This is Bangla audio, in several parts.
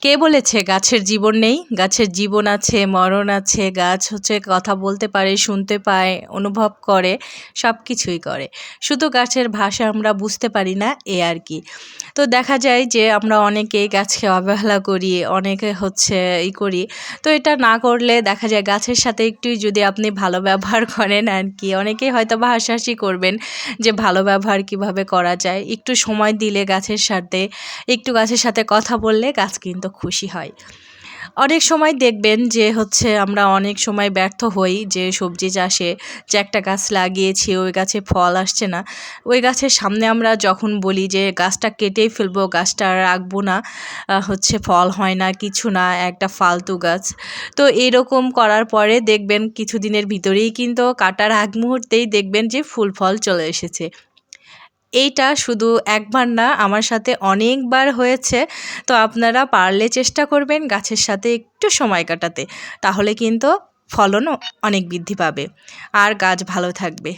কে বলেছে গাছের জীবন নেই? গাছের জীবন আছে, মরণ আছে। গাছ হচ্ছে কথা বলতে পারে, শুনতে পায়, অনুভব করে, সব কিছুই করে। শুধু গাছের ভাষা আমরা বুঝতে পারি না, এ আর কি। তো দেখা যায় যে আমরা অনেকেই গাছকে অবহেলা করি, অনেকে হচ্ছে করি। তো এটা না করলে দেখা যায় গাছের সাথে একটু যদি আপনি ভালো ব্যবহার করেন আর কি, অনেকেই হয়তো বা হাসাহাসি করবেন যে ভালো ব্যবহার কিভাবে করা যায়। একটু সময় দিলে গাছের সাথে কথা বললে গাছ কিন্তু খুশি হয়। অনেক সময় দেখবেন যে হচ্ছে আমরা অনেক সময় ব্যর্থ হই যে সবজি চাষে, যে একটা গাছ লাগিয়েছি ওই গাছে ফল আসছে না। ওই গাছের সামনে আমরা যখন বলি যে গাছটা কেটেই ফেলবো, গাছটা আর রাখবো না, হচ্ছে ফল হয় না, কিছু না, একটা ফালতু গাছ। তো এরকম করার পরে দেখবেন কিছুদিনের ভিতরেই কিন্তু কাটার আগ মুহূর্তেই দেখবেন যে ফুল ফল চলে এসেছে। এইটা শুধু একবার না, আমার সাথে অনেকবার হয়েছে। তো আপনারা পারলে চেষ্টা করবেন গাছের সাথে একটু সময় কাটাতে, তাহলে কিন্তু ফলনও অনেক বৃদ্ধি পাবে আর গাছ ভালো থাকবে।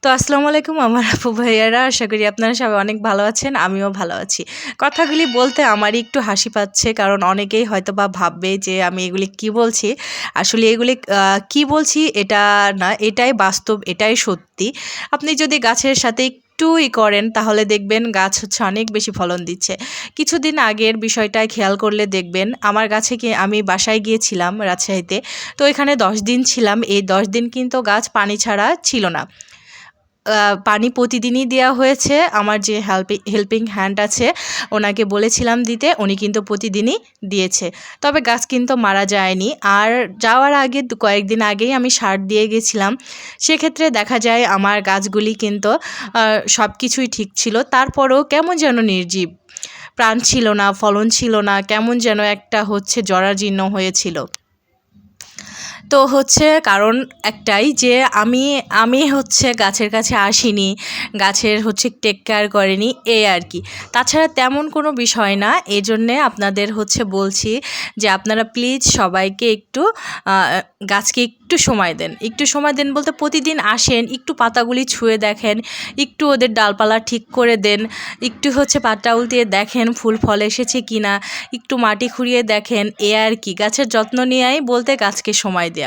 তো আসসালামু আলাইকুম আমার আপু ভাইয়ারা, আশা করি আপনারা সবাই অনেক ভালো আছেন, আমিও ভালো আছি। কথাগুলি বলতে আমারই একটু হাসি পাচ্ছে, কারণ অনেকেই হয়তো বা ভাববে যে আমি এগুলি কি বলছি। আসলে এগুলি কি বলছি এটা না, এটাই বাস্তব, এটাই সত্যি। আপনি যদি গাছের সাথে একটুই করেন তাহলে দেখবেন গাছ হচ্ছে অনেক বেশি ফলন দিচ্ছে। কিছুদিন আগের বিষয়টায় খেয়াল করলে দেখবেন আমার গাছে কি, আমি বাসায় গিয়েছিলাম রাজশাহীতে। তো এখানে 10 দিন ছিলাম, এই 10 দিন কিন্তু গাছ পানি ছাড়া ছিল না। পানি প্রতিদিনই দেওয়া হয়েছে। আমার যে হেল্পিং হ্যান্ড আছে ওনাকে বলেছিলাম দিতে, উনি কিন্তু প্রতিদিনই দিয়েছে। তবে গাছ কিন্তু মারা যায়নি। আর যাওয়ার আগে কয়েকদিন আগেই আমি সার দিয়ে গেছিলাম। সেক্ষেত্রে দেখা যায় আমার গাছগুলি কিন্তু সব কিছুই ঠিক ছিল, তারপরেও কেমন যেন নির্জীব, প্রাণ ছিল না, ফলন ছিল না, কেমন যেন একটা হচ্ছে জরাজীর্ণ হয়েছিল। তো হচ্ছে কারণ একটাই যে আমি হচ্ছে গাছের কাছে আসিনি, গাছের হচ্ছে টেক কেয়ার করিনি, এই আর কি। তাছাড়া তেমন কোনো বিষয় না। এজন্যে আপনাদের হচ্ছে বলছি যে আপনারা প্লিজ সবাইকে একটু গাছকে একটু সময় দেন। একটু সময় দেন বলতে প্রতিদিন আসেন, একটু পাতাগুলি ছুঁয়ে দেখেন, একটু ওদের ডালপালা ঠিক করে দেন, একটু হচ্ছে পাতা উল্টিয়ে দেখেন ফুল ফল এসেছে কি না, একটু মাটি খুঁড়িয়ে দেখেন, এ আর কি। গাছের যত্ন নেওয়াই বলতে গাছকে সময় দেয়া।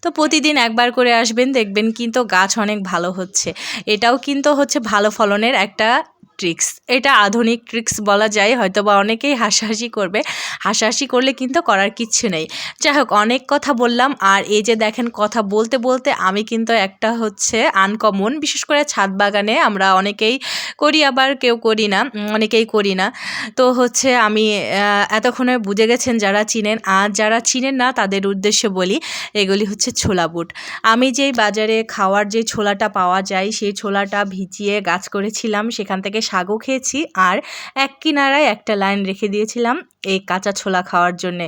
তো প্রতিদিন একবার করে আসবেন, দেখবেন কিন্তু গাছ অনেক ভালো হচ্ছে। এটাও কিন্তু হচ্ছে ভালো ফলনের একটা ট্রিক্স, এটা আধুনিক ট্রিক্স বলা যায়। হয়তো বা অনেকেই হাসাহাসি করবে, হাসাহাসি করলে কিন্তু করার কিচ্ছু নেই। যাই হোক, অনেক কথা বললাম। আর এই যে দেখেন কথা বলতে বলতে আমি কিন্তু একটা হচ্ছে আনকমন, বিশেষ করে ছাদ বাগানে আমরা অনেকেই করি, আবার কেউ করি না, অনেকেই করি না। তো হচ্ছে আমি এতক্ষণে বুঝে গেছেন যারা চিনেন, আর যারা চিনেন না তাদের উদ্দেশ্যে বলি, এগুলি হচ্ছে ছোলা বুট। আমি যেই বাজারে খাওয়ার যে ছোলাটা পাওয়া যায় সেই ছোলাটা ভিজিয়ে গাছ করেছিলাম, সেখান থেকে শাকও খেয়েছি। আর এক কিনারায় একটা লাইন রেখে দিয়েছিলাম এই কাঁচা ছোলা খাওয়ার জন্যে,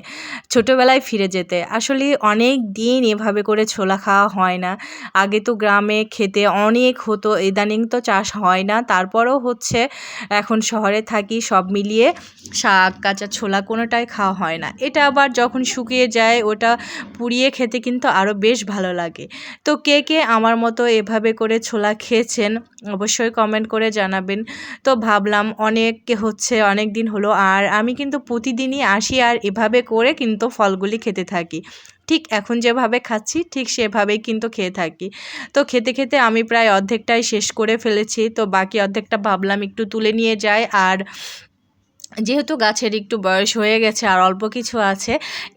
ছোটোবেলায় ফিরে যেতে। আসলে অনেক দিন এভাবে করে ছোলা খাওয়া হয় না। আগে তো গ্রামে খেতে অনেক হতো, ইদানিং তো চাষ হয় না, তারপরেও হচ্ছে এখন শহরে থাকি, সব মিলিয়ে শাক, কাঁচা ছোলা কোনোটাই খাওয়া হয় না। এটা আবার যখন শুকিয়ে যায় ওটা পুড়িয়ে খেতে কিন্তু আরও বেশ ভালো লাগে। তো কে কে আমার মতো এভাবে করে ছোলা খেয়েছেন অবশ্যই কমেন্ট করে জানাবেন। তো ভাবলাম অনেক দিন হলো, আর আমি কিন্তু প্রতিদিনই আসি আর এভাবে করে কিন্তু ফলগুলি খেতে থাকি। ঠিক এখন যেভাবে খাচ্ছি ঠিক সেভাবেই কিন্তু খেয়ে থাকি। তো খেতে খেতে আমি প্রায় অর্ধেকটাই শেষ করে ফেলেছি। তো বাকি অর্ধেকটা ভাবলাম একটু তুলে নিয়ে যাই। আর যেহেতু গাছের একটু বয়স হয়ে গেছে আর অল্প কিছু আছে,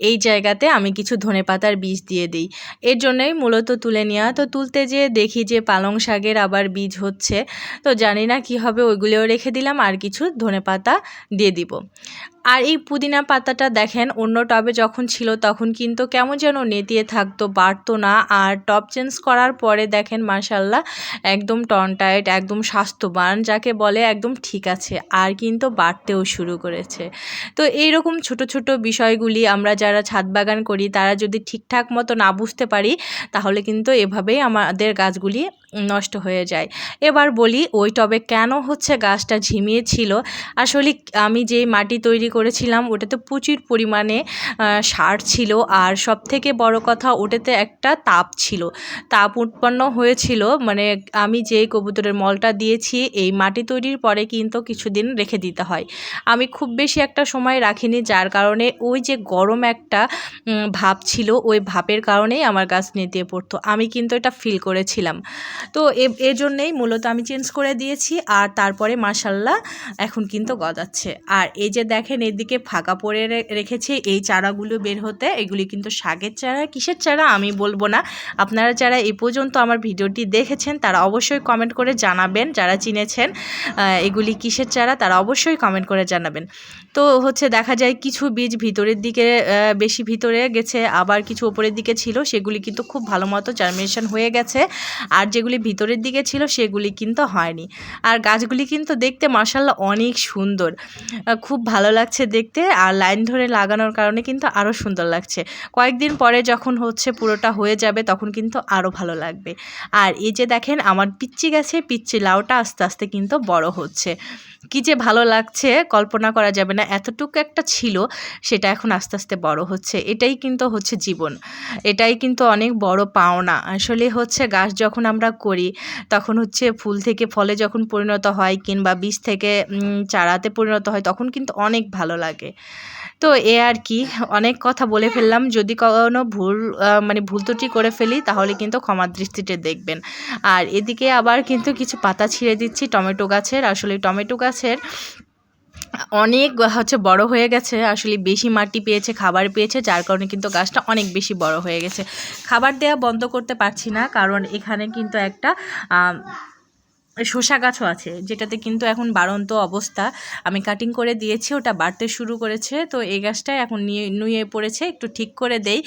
এই জায়গাতে আমি কিছু ধনেপাতার বীজ দিয়ে দিই। এর জন্যই মূলত তুলে নেওয়া। তো তুলতে যেয়ে দেখি যে পালং শাকের আবার বীজ হচ্ছে। তো জানি না কী হবে, ওইগুলোও রেখে দিলাম, আর কিছু ধনেপাতা দিয়ে দিব। আর এই পুদিনা পাতাটা দেখেন অন্য টবে যখন ছিল তখন কিন্তু কেমন যেন নেতিয়ে থাকতো, বাড়তো না। আর টব চেঞ্জ করার পরে দেখেন মাশাআল্লাহ একদম টনটাইট, একদম স্বাস্থ্যবান যাকে বলে, একদম ঠিক আছে, আর কিন্তু বাড়তেও শুরু করেছে। তো এইরকম ছোট ছোট বিষয়গুলি আমরা যারা ছাদ বাগান করি তারা যদি ঠিকঠাক মতো না বুঝতে পারি তাহলে কিন্তু এভাবেই আমাদের গাছগুলি নষ্ট হয়ে যায়। এবার বলি ওই টবে কেন হচ্ছে গাছটা ঝিমিয়েছিল। আসলে আমি যে মাটি তৈরি করেছিলাম ওটাতে প্রচুর পরিমাণে সার ছিল, আর সবথেকে বড় কথা ওটাতে একটা তাপ ছিল, তাপ উৎপন্ন হয়েছিল। মানে আমি যে কবুতরের মলটা দিয়েছি এই মাটি তৈরির পরে কিন্তু কিছুদিন রেখে দিতে হয়। আমি খুব বেশি একটা সময় রাখিনি, যার কারণে ওই যে গরম একটা ভাপ ছিল, ওই ভাপের কারণেই আমার গাছ নেতিয়ে পড়তো। আমি কিন্তু এটা ফিল করেছিলাম। তো এজন্যেই মূলত আমি চেঞ্জ করে দিয়েছি, আর তারপরে মাশাআল্লাহ এখন কিন্তু গজাচ্ছে। আর এই যে দেখেন এদিকে ফাঁকা পড়ে রেখেছি এই চারাগুলো বের হতে, এগুলি কিন্তু শাকের চারা, কিসের চারা আমি বলবো না। আপনারা যারা এই পর্যন্ত আমার ভিডিওটি দেখেছেন তারা অবশ্যই কমেন্ট করে জানাবেন, যারা চিনেছেন এগুলি কিসের চারা তারা অবশ্যই কমেন্ট করে জানাবেন। তো হচ্ছে দেখা যায় কিছু বীজ ভিতরের দিকে বেশি ভিতরে গেছে, আবার কিছু ওপরের দিকে ছিল সেগুলি কিন্তু খুব ভালো মতো জার্মিনেশন হয়ে গেছে, আর যেগুলি ভিতরের দিকে ছিল সেগুলি কিন্তু হয়নি। আর গাছগুলি কিন্তু দেখতে মাশাআল্লাহ অনেক সুন্দর, খুব ভালো লাগছে দেখতে, আর লাইন ধরে লাগানোর কারণে কিন্তু আরও সুন্দর লাগছে। কয়েকদিন পরে যখন হচ্ছে পুরোটা হয়ে যাবে তখন কিন্তু আরও ভালো লাগবে। আর এই যে দেখেন আমার পিচ্চি গাছে পিচ্চি লাউটা আস্তে আস্তে কিন্তু বড় হচ্ছে, কি যে ভালো লাগছে কল্পনা করা যাবে না। এতটুকু একটা ছিল সেটা এখন আস্তে আস্তে বড় হচ্ছে, এটাই কিন্তু হচ্ছে জীবন, এটাই কিন্তু অনেক বড় পাওনা। আসলে হচ্ছে গাছ যখন আমরা করি তখন হচ্ছে ফুল থেকে ফলে যখন পরিণত হয় কিংবা বীজ থেকে চারাতে পরিণত হয় তখন কিন্তু অনেক ভালো লাগে। তো আর কি অনেক কথা বলে ফেললাম, যদি কোনো ভুল ত্রুটি করে ফেলি তাহলে কিন্তু ক্ষমার দৃষ্টিতে দেখবেন। আর এদিকে আবার কিন্তু কিছু পাতা ছিঁড়ে দিচ্ছি টমেটো গাছের। আসলে টমেটো গাছের অনেক হচ্ছে বড় হয়ে গেছে, আসলে বেশি মাটি পেয়েছে, খাবার পেয়েছে, যার কারণে কিন্তু গাছটা অনেক বেশি বড় হয়ে গেছে। খাবার দেওয়া বন্ধ করতে পারছি না, কারণ এখানে কিন্তু একটা শসা গাছও আছে, যেটাতে কিন্তু এখন বাড়ন্ত অবস্থা। আমি কাটিং করে দিয়েছি, ওটা বাড়তে শুরু করেছে। তো এই গাছটাই এখন নুয়ে পড়েছে, একটু ঠিক করে দেই।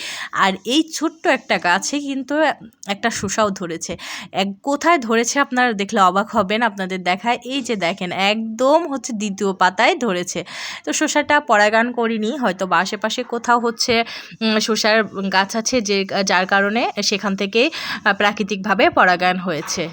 আর এই ছোট্ট একটা গাছে কিন্তু একটা শসাও ধরেছে। কোথায় ধরেছে আপনারা দেখলে অবাক হবেন, আপনাদের দেখায়। এই যে দেখেন একদম হচ্ছে দ্বিতীয় পাতায় ধরেছে। তো শসাটা পরাগায়ন করিনি, হয়তো বা আশেপাশে কোথাও হচ্ছে শসার গাছ আছে যার কারণে সেখান থেকেই প্রাকৃতিকভাবে পরাগায়ন হয়েছে।